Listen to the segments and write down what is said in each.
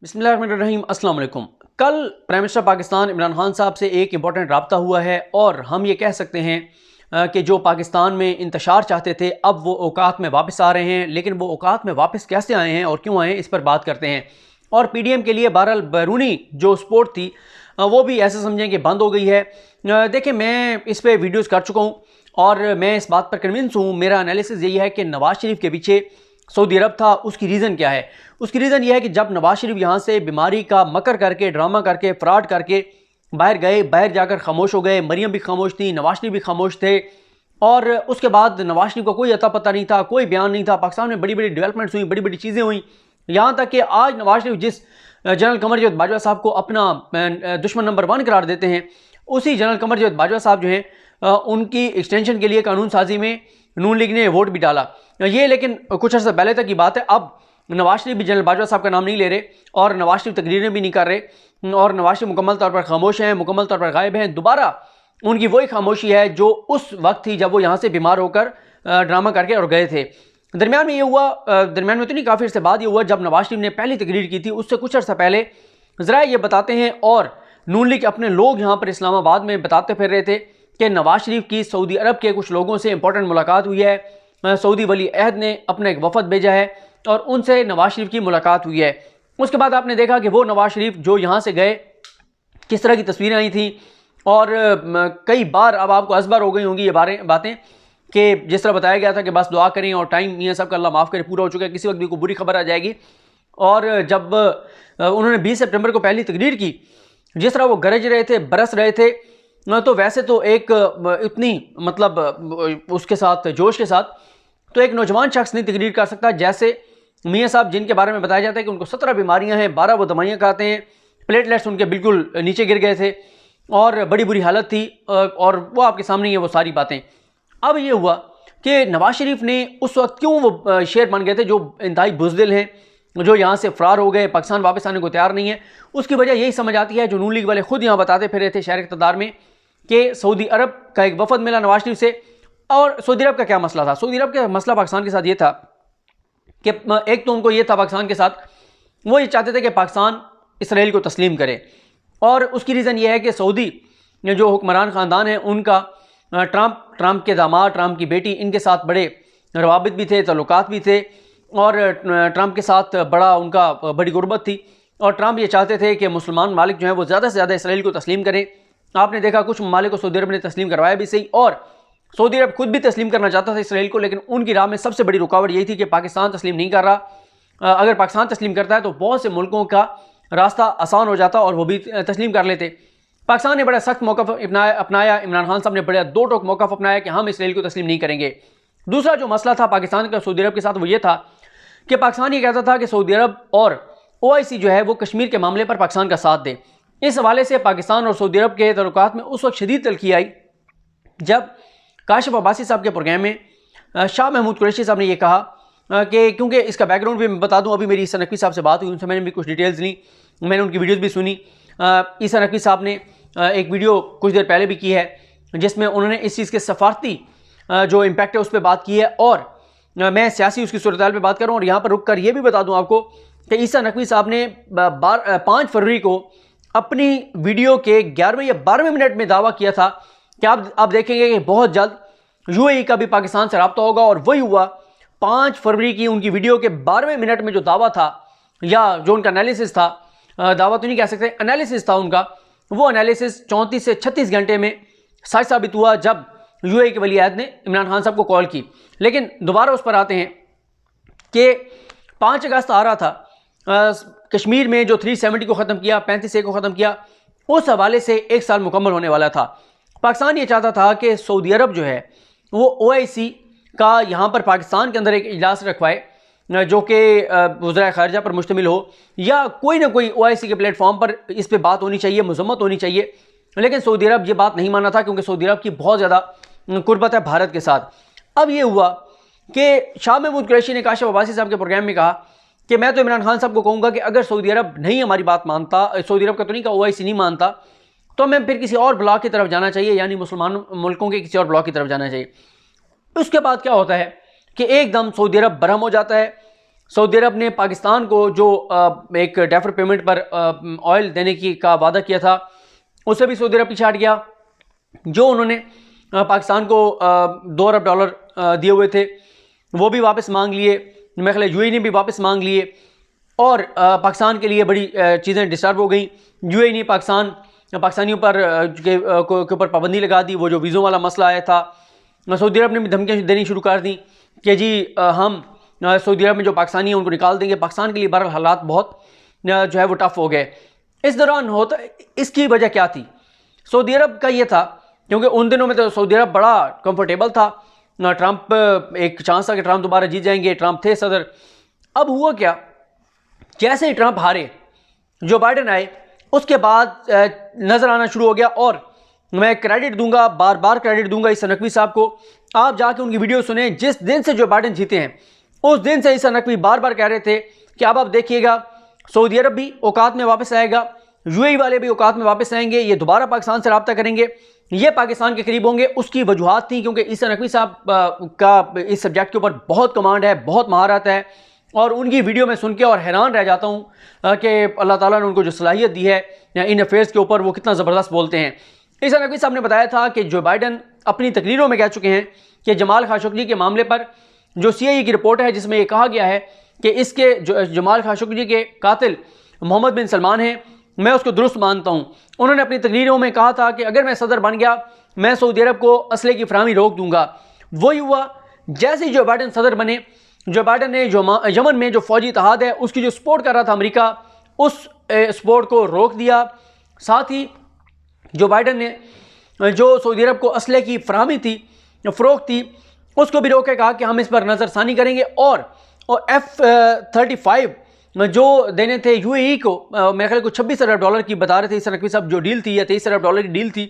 बिस्मिल्लाहिर्रहमानिर्रहीम अस्सलाम वालेकुम। कल प्राइम मिनिस्टर पाकिस्तान इमरान खान साहब से एक इंपॉर्टेंट रब्ता हुआ है और हम ये कह सकते हैं कि जो पाकिस्तान में इंतशार चाहते थे अब वो औकात में वापस आ रहे हैं। लेकिन वो औकात में वापस कैसे आए हैं और क्यों आए हैं इस पर बात करते हैं। और पीडीएम के लिए बहरहाल बैरूनी जो सपोर्ट थी वो भी ऐसे समझें कि बंद हो गई है। देखिए, मैं इस पर वीडियोज़ कर चुका हूँ और मैं इस बात पर कन्विंस हूँ। मेरा एनालिसिस यही है कि नवाज़ शरीफ के पीछे सऊदी अरब था। उसकी रीज़न क्या है? उसकी रीज़न यह है कि जब नवाज शरीफ यहाँ से बीमारी का मकर करके, ड्रामा करके, फ्रॉड करके बाहर गए, बाहर जाकर खामोश हो गए। मरियम भी खामोश थी, नवाज शरीफ भी खामोश थे और उसके बाद नवाज शरीफ को कोई अता पता नहीं था, कोई बयान नहीं था। पाकिस्तान में बड़ी बड़ी डेवलपमेंट्स हुई, बड़ी बड़ी चीज़ें हुई, यहाँ तक कि आज नवाज शरीफ जिस जनरल कमर जावेद बाजवा साहब को अपना दुश्मन नंबर 1 करार देते हैं, उसी जनरल कमर जावेद बाजवा साहब जो हैं उनकी एक्सटेंशन के लिए कानून साजी में नून लीग ने वोट भी डाला। ये लेकिन कुछ अर्सा पहले तक की बात है। अब नवाज शरीफ भी जनरल बाजवा साहब का नाम नहीं ले रहे और नवाज शरीफ तकरीरें भी नहीं कर रहे और नवाज शरीफ मुकम्मल तौर पर खामोश हैं, मुकम्मल तौर पर गायब हैं। दोबारा उनकी वही खामोशी है जो उस वक्त थी जब वो यहाँ से बीमार होकर ड्रामा करके और गए थे। दरमियान में ये हुआ, दरमियान में तो नहीं, काफ़ी अर्से बाद ये हुआ जब नवाज शरीफ ने पहली तकरीर की थी। उससे कुछ अर्सा पहले ज़रा ये बताते हैं और नून लीग के अपने लोग यहाँ पर इस्लामाबाद में बताते फिर रहे थे कि नवाज शरीफ की सऊदी अरब के कुछ लोगों से इंपॉर्टेंट मुलाकात हुई है। सऊदी वली अहद ने अपना एक वफद भेजा है और उनसे नवाज शरीफ की मुलाकात हुई है। उसके बाद आपने देखा कि वो नवाज शरीफ जो यहाँ से गए किस तरह की तस्वीरें आई थी और कई बार अब आपको असबार हो गई होंगी ये बातें कि जिस तरह बताया गया था कि बस दुआ करें और टाइम ये सब का अल्लाह माफ़ करे पूरा हो चुका है, किसी वक्त भी कोई बुरी खबर आ जाएगी। और जब उन्होंने 20 सितंबर को पहली तकरीर की, जिस तरह वो गरज रहे थे, बरस रहे थे, तो वैसे तो एक इतनी मतलब उसके साथ जोश के साथ तो एक नौजवान शख्स नहीं तकरीर कर सकता जैसे मियाँ साहब, जिनके बारे में बताया जाता है कि उनको 17 बीमारियां हैं, 12 वो दवाइयाँ खाते हैं, प्लेटलेट्स उनके बिल्कुल नीचे गिर गए थे और बड़ी बुरी हालत थी और वो आपके सामने ही है वो सारी बातें। अब ये हुआ कि नवाज शरीफ ने उस वक्त क्यों वो शेर बन गए थे जो इंतहाई बुज़दिल हैं, जो यहाँ से फ़रार हो गए, पाकिस्तान वापस आने को तैयार नहीं है। उसकी वजह यही समझ आती है जो नून लीग वाले खुद यहाँ बताते फिर रहे थे शहर इक़्तिदार में कि सऊदी अरब का एक वफद मिला नवाज शरीफ से। और सऊदी अरब का क्या मसला था? सऊदी अरब का मसला पाकिस्तान के साथ ये था कि एक तो उनको ये था पाकिस्तान के साथ, वो ये चाहते थे कि पाकिस्तान इसराइल को तस्लीम करे और उसकी रीज़न ये है कि सऊदी जो हुक्मरान ख़ानदान है उनका ट्रंप के दामाद, ट्रंप की बेटी, इनके साथ बड़े रवाबित भी थे, तल्लुकात भी थे और ट्रंप के साथ बड़ी गुर्बत थी और ट्रंप ये चाहते थे कि मुसलमान ममालिक जो हैं वो ज़्यादा से ज़्यादा इसराइल को तस्लीम करें। आपने देखा कुछ ममालिक को सऊदी अरब ने तस्लीम करवाया भी सही और सऊदी अरब खुद भी तस्लीम करना चाहता था इसराइल को, लेकिन उनकी राह में सबसे बड़ी रुकावट यही थी कि पाकिस्तान तस्लीम नहीं कर रहा। अगर पाकिस्तान तस्लीम करता है तो बहुत से मुल्कों का रास्ता आसान हो जाता और वो भी तस्लीम कर लेते। पाकिस्तान ने बड़ा सख्त मौक़िफ़ अपनाया। इमरान खान साहब ने बड़ा दो टोक मौक़िफ़ अपनाया कि हम इसराइल को तस्लीम नहीं करेंगे। दूसरा जो मसला था पाकिस्तान का सऊदी अरब के साथ वो ये था कि पाकिस्तान ये कहता था कि सऊदी अरब और OIC जो है वो कश्मीर के मामले पर पाकिस्तान का साथ दे। इस हवाले से पाकिस्तान और सऊदी अरब के तल्लुकात में उस वक्त शदीद तलखी आई जब काशिफ अब्बासी साहब के प्रोग्राम में शाह महमूद कुरैशी साहब ने यह कहा कि क्योंकि इसका बैकग्राउंड भी मैं बता दूं, अभी मेरी ईसा नकवी साहब से बात हुई, उनसे मैंने भी कुछ डिटेल्स ली, मैंने उनकी वीडियोस भी सुनी। ईसा नकवी साहब ने एक वीडियो कुछ देर पहले भी की है जिसमें उन्होंने इस चीज़ के सफारती जो इम्पैक्ट है उस पर बात की है और मैं सियासी उसकी सूरत हाल पर बात कर रहा हूँ। और यहाँ पर रुक कर ये भी बता दूँ आपको कि ईसा नकवी साहब ने 5 फरवरी को अपनी वीडियो के 11वें या 12वें मिनट में दावा किया था कि आप देखेंगे कि बहुत जल्द UAE का भी पाकिस्तान से रब्ता होगा और वही हुआ। 5 फरवरी की उनकी वीडियो के 12वें मिनट में जो दावा था या जो उनका एनालिसिस था, दावा तो नहीं कह सकते, एनालिसिस था उनका, वो एनालिसिस 34 से 36 घंटे में सच साबित हुआ जब UAE के वली अहद ने इमरान खान साहब को कॉल की। लेकिन दोबारा उस पर आते हैं कि 5 अगस्त आ रहा था, कश्मीर में जो 370 को ख़त्म किया, 35A को ख़त्म किया, उस हवाले से 1 साल मुकम्मल होने वाला था। पाकिस्तान ये चाहता था कि सऊदी अरब जो है वो OIC का यहाँ पर पाकिस्तान के अंदर एक इजलास रखवाए जो कि वज़ीर ख़ारिजा पर मुश्तमिल हो या कोई ना कोई OIC के प्लेटफॉर्म पर इस पर बात होनी चाहिए, मज़म्मत होनी चाहिए। लेकिन सऊदी अरब ये बात नहीं माना था क्योंकि सऊदी अरब की बहुत ज़्यादा कुर्बत है भारत के साथ। अब ये हुआ कि शाह महमूद कुरैशी ने काशिफ अब्बासी साहब के प्रोग्राम में कहा कि मैं तो इमरान खान साहब को कहूँगा कि अगर सऊदी अरब नहीं हमारी बात मानता, सऊदी अरब का तो नहीं का OIC नहीं मानता, तो हमें फिर किसी और ब्लॉक की तरफ जाना चाहिए, यानी मुसलमान मुल्कों के किसी और ब्लॉक की तरफ जाना चाहिए। उसके बाद क्या होता है कि एकदम सऊदी अरब बरहम हो जाता है। सऊदी अरब ने पाकिस्तान को जो एक डेफर पेमेंट पर ऑयल देने की का वादा किया था, उससे भी सऊदी अरब पीछे हट गया। जो उन्होंने पाकिस्तान को $2 अरब दिए हुए थे वो भी वापस मांग लिए, मेरे ख्याल यूएई ने भी वापस मांग लिए, और पाकिस्तान के लिए बड़ी चीज़ें डिस्टर्ब हो गई। यूएई ने पाकिस्तानियों पर के ऊपर पाबंदी लगा दी, वो जो वीज़ों वाला मसला आया था। सऊदी अरब ने भी धमकियाँ देनी शुरू कर दी कि जी हम सऊदी अरब में जो पाकिस्तानी हैं उनको निकाल देंगे। पाकिस्तान के लिए बहरहाल हालात बहुत जो है वो टफ हो गए। इस दौरान होता, इसकी वजह क्या थी? सऊदी अरब का ये था क्योंकि उन दिनों में तो सऊदी अरब बड़ा कंफर्टेबल था, ट्रंप एक चांस था कि ट्रंप दोबारा जीत जाएंगे, ट्रंप थे सदर। अब हुआ क्या, जैसे ही ट्रंप हारे, जो बाइडेन आए, उसके बाद नज़र आना शुरू हो गया। और मैं क्रेडिट दूंगा, बार बार क्रेडिट दूंगा ईसा नकवी साहब को। आप जाके उनकी वीडियो सुने, जिस दिन से जो बाइडेन जीते हैं उस दिन से ईसा नकवी बार बार कह रहे थे कि अब आप देखिएगा सऊदी अरब भी औकात में वापस आएगा, यूएई वाले भी औकात में वापस आएंगे, ये दोबारा पाकिस्तान से रब्ता करेंगे, ये पाकिस्तान के करीब होंगे। उसकी वजूहात थी क्योंकि ईसा नकवी साहब का इस सब्जेक्ट के ऊपर बहुत कमांड है, बहुत महारत है, और उनकी वीडियो में सुन के और हैरान रह जाता हूँ कि अल्लाह ताला ने उनको जो सलाहियत दी है इन अफेयर्स के ऊपर, वो कितना ज़बरदस्त बोलते हैं। ईसा नकवी साहब ने बताया था कि जो बाइडेन अपनी तकरीरों में कह चुके हैं कि जमाल खाशोगी के मामले पर जो CIA की रिपोर्ट है जिसमें ये कहा गया है कि इसके जो जमाल खाशोगी के कातिल मोहम्मद बिन सलमान हैं, मैं उसको दुरुस्त मानता हूँ। उन्होंने अपनी तकरीरों में कहा था कि अगर मैं सदर बन गया मैं सऊदी अरब को असले की फराहमी रोक दूंगा। वही हुआ, जैसे ही जो बाइडेन सदर बने, जो बाइडेन ने जो यमन में जो फौजी इत्तेहाद है उसकी जो सपोर्ट कर रहा था अमेरिका, उस सपोर्ट को रोक दिया। साथ ही जो बाइडेन ने जो सऊदी अरब को असले की फराहमी थी, फ़रोख्त थी, उसको भी रोके, कहा कि हम इस पर नज़रसानी करेंगे। और F-35 जो देने थे यूएई को, मेरे ख्याल को $26 अरब की बता रहे थे ईसा नकवी साहब, जो डील थी या $23 अरब की डील थी,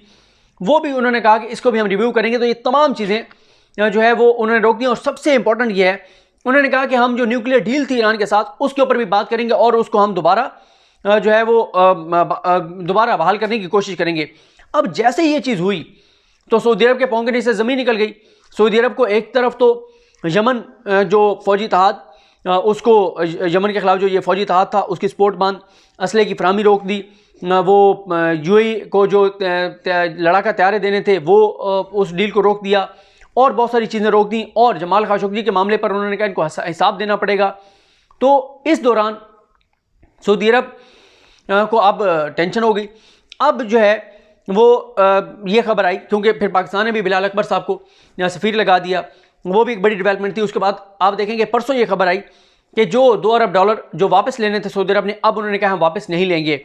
वो भी उन्होंने कहा कि इसको भी हम रिव्यू करेंगे। तो ये तमाम चीज़ें जो है वो उन्होंने रोक दी। और सबसे इंपॉर्टेंट ये है, उन्होंने कहा कि हम जो न्यूक्लियर डील थी ईरान के साथ उसके ऊपर भी बात करेंगे और उसको हम दोबारा जो है वो दोबारा बहाल करने की कोशिश करेंगे। अब जैसे ही ये चीज़ हुई तो सऊदी अरब के पाँव के नीचे से ज़मीन निकल गई। सऊदी अरब को एक तरफ तो यमन जो फौजी इत्तेहाद, उसको यमन के ख़िलाफ़ जो ये फौजी इत्तेहाद था उसकी सपोर्ट बंद, असले की फराहमी रोक दी, वो यूएई को जो लड़ाका तैयारे देने थे वो उस डील को रोक दिया, और बहुत सारी चीज़ें रोक दी। और जमाल खाशोगी के मामले पर उन्होंने कहा इनको हिसाब देना पड़ेगा। तो इस दौरान सऊदी अरब को अब टेंशन हो गई। अब जो है वो ये खबर आई, क्योंकि फिर पाकिस्तान ने भी बिलाल अकबर साहब को सफ़ीर लगा दिया, वो भी एक बड़ी डेवलपमेंट थी। उसके बाद आप देखेंगे परसों ये खबर आई कि जो $2 अरब जो वापस लेने थे सऊदी अरब ने, अब उन्होंने कहा हम वापस नहीं लेंगे।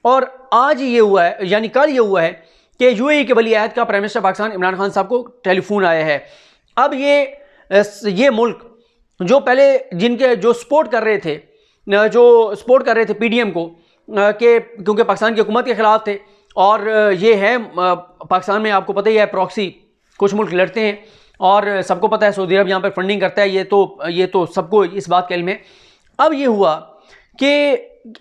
और आज ये हुआ है, यानी कल ये हुआ है कि यूएई के वली अहद का प्राइम मिनिस्टर पाकिस्तान इमरान खान साहब को टेलीफोन आया है। अब ये मुल्क जो पहले जिनके जो सपोर्ट कर रहे थे PDM को, कि क्योंकि पाकिस्तान की हुकूमत के ख़िलाफ़ थे, और ये है पाकिस्तान में आपको पता ही है प्रॉक्सी कुछ मुल्क लड़ते हैं, और सबको पता है सऊदी अरब यहाँ पर फंडिंग करता है, ये तो सबको इस बात के इल्म है। अब ये हुआ कि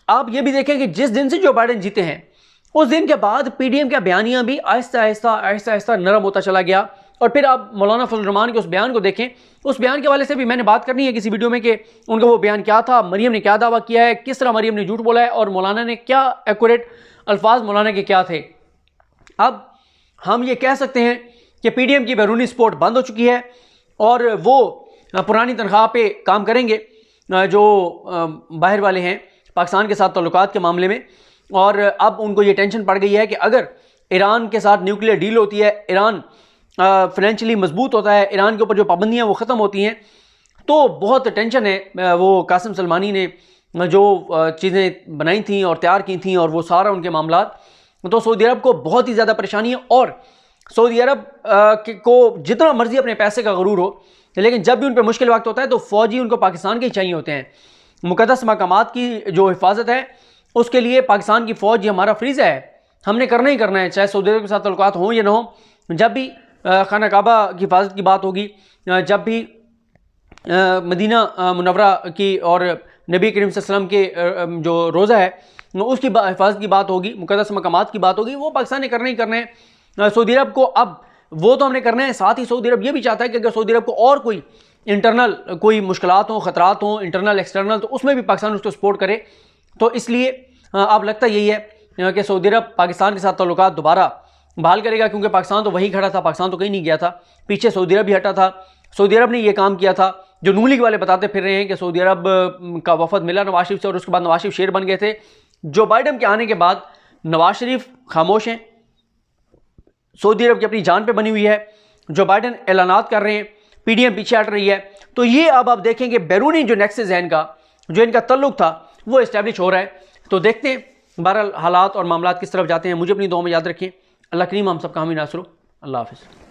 आप ये भी देखें कि जिस दिन से जो बाइडेन जीते हैं उस दिन के बाद PDM का बयानिया भी आहिस्ता आहिस्ता नरम होता चला गया। और फिर आप मौलाना फजल रहमान के उस बयान को देखें, उस बयान के हवाले से भी मैंने बात करनी है किसी वीडियो में कि उनका वो बयान क्या था, मरियम ने क्या दावा किया है, किस तरह मरियम ने झूठ बोला है, और मौलाना ने क्या एक्यूरेट अल्फाज मौलाना के क्या थे। अब हम ये कह सकते हैं कि PDM की बैरूनी सपोर्ट बंद हो चुकी है और वो पुरानी तनख्वाह पे काम करेंगे जो बाहर वाले हैं पाकिस्तान के साथ ताल्लुकात के मामले में। और अब उनको ये टेंशन पड़ गई है कि अगर ईरान के साथ न्यूक्लियर डील होती है, ईरान फाइनेंशियली मजबूत होता है, ईरान के ऊपर जो पाबंदियाँ वो ख़त्म होती हैं, तो बहुत टेंशन है। वो कासिम सलमानी ने जो चीज़ें बनाई थी और तैयार की थी और वो सारा उनके मामला, तो सऊदी अरब को बहुत ही ज़्यादा परेशानी है। और सऊदी अरब को जितना मर्जी अपने पैसे का गरूर हो, लेकिन जब भी उन पर मुश्किल वक्त होता है तो फ़ौजी उनको पाकिस्तान के ही चाहिए होते हैं। मुक़द्दस मकामात की जो हिफाजत है उसके लिए पाकिस्तान की फ़ौज ये हमारा फ्रीज़ा है, हमने करना ही करना है, चाहे सऊदी अरब के साथ ताल्लुकात हों या ना हो। जब भी खाना काबा की हिफाजत की बात होगी, जब भी मदीना मुनव्वरा की और नबी करीम सल्लल्लाहु अलैहि वसल्लम के जो रोज़ा है उसकी हिफाजत की बात होगी, मुक़द्दस मकामात की बात होगी, वो पाकिस्तान ने करना ही करना है। सऊदी अरब को अब वो तो हमने करना है, साथ ही सऊदी अरब ये भी चाहता है कि अगर सऊदी अरब को और कोई इंटरनल कोई मुश्किलात हों, ख़तरात हों, इंटरनल एक्सटर्नल, तो उसमें भी पाकिस्तान उसको सपोर्ट करे। तो इसलिए अब लगता यही है कि सऊदी अरब पाकिस्तान के साथ ताल्लुकात दोबारा बहाल करेगा, क्योंकि पाकिस्तान तो वहीं खड़ा था, पाकिस्तान तो कहीं नहीं गया था, पीछे सऊदी अरब भी हटा था। सऊदी अरब ने यह काम किया था, जो नून लीग वाले बताते फिर रहे हैं कि सऊदी अरब का वफद मिला नवाज शरीफ से और उसके बाद नवाज शरीफ शेर बन गए थे। जो बाइडन के आने के बाद नवाज शरीफ खामोश हैं, सऊदी अरब की अपनी जान पे बनी हुई है, जो बाइडन ऐलानात कर रहे हैं, पीडीएम पीछे हट रही है। तो ये अब आप देखेंगे बैरूनी जो नेक्सस है इनका, जो इनका तल्लुक था, वो इस्टेब्लिश हो रहा है। तो देखते हैं बहरहाल हालात और मामलात किस तरफ जाते हैं। मुझे अपनी दुआ में याद रखें। अल्लाह करीम हम सब का हामी नासर हो। अल्लाह हाफ़िज़।